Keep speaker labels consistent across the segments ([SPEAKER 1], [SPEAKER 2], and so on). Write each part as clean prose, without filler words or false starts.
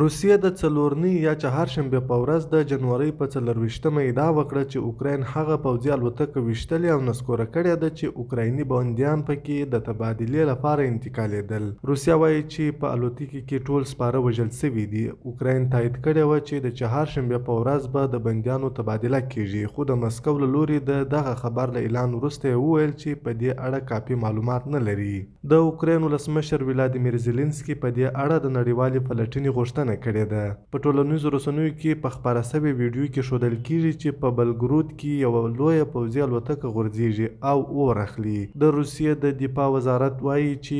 [SPEAKER 1] روسیې د څلورنۍ یا چهارشنبې په ورځ د جنورۍ په 24مه ادعا وکړه چې اوکراین هغه پوځي الوتکه ویشتلې او نسکوره کړې ده چې اوکرایني بندیان پکې د تبادلې لپاره انتقالېدل. روسیه وایي چې په الوتکې کې ټول سپاره وژل شوي دي. اوکراین تایید کړې وه چې د چهارشنبې په ورځ به د بندیانو تبادله کیږي، خو د مسکو له لوري د دغه خبر له اعلان وروسته یې وویل چې په دې اړه کافي معلومات نه لري. د اوکراین ولسمشر ولادیمیر زیلنسکي په دې اړه د نړیوالې پلټنې غوښتنه کړې ده. په ټولنیزو رسنیو کې په خپاره شوې ویډیو کې ښودل کیږي چې په بلګرود کې یوه لویه پوځي الوتکه غورځېږي او اور اخلي. د روسیې د دفاع وزارت وایي چې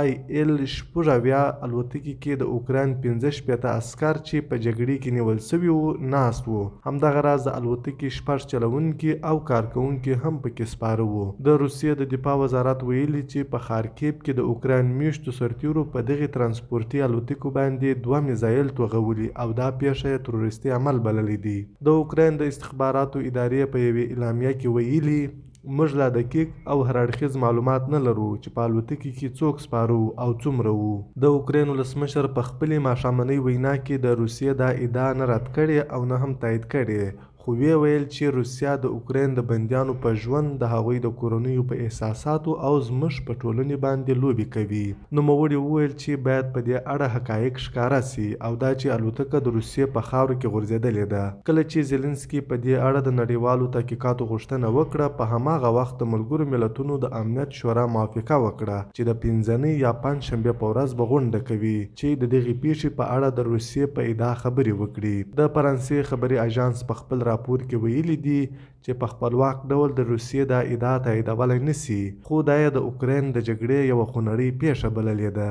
[SPEAKER 1] IL-76 الوتکې کې د اوکراین 65 عسکر چې په جګړې کې نیول شوي وو ناست وو. همدغه راز د الوتکې 6 چلوونکي او کارکوونکي هم پکې سپاره وو. د روسیې د دفاع وزارت ویلي چې په خارکیف کې د اوکراین میشتو سرتیرو په دغې ترانسپورتي الوتکو باندې 2 میزایل توغولي او دا پیښه یې تروریستي عمل بللی دی. د اوکراین د استخباراتو ادارې په یوې اعلامیه کې ویلي موږ لا دقیق او هر اړخیز معلومات نه لرو چې په الوتکې کې څوک سپاره وو او څومره وو. د اوکراین ولسمشر په خپلې ماښامنۍ وینا کې د روسیې دا ادعا نه رد کړې او نه هم تایید کړې، خو ویې ویل چې روسیه د اوکراین د بندیانو په ژوند، د هغوی د کورنیو په احساساتو او زموږ په ټولنې باندې لوبې کوي. نوموړي وویل چې باید په دې اړه حقایق ښکاره سي او دا چې الوتکه د روسیې په خاورو کې غورځېدلې ده. کله چې زیلنسکي په دې اړه د نړیوالو تحقیقاتو غوښتنه وکړه، په هماغه وخت د ملګرو ملتونو د امنیت شورا موافقه وکړه چې د 15 یا پنجشنبې په ورځ به غونډه کوي چې د دغې پیښې په اړه د روسیې په ادعا خبرې وکړي. د فرانسې خبري اژانس په خپل راپور کې ویلي دي چې په خپلواک ډول د روسیې دا ادعا تاییدولی نشي، خو دا یې د اوکراین د جګړې یوه خونړۍ پیښه بللې ده.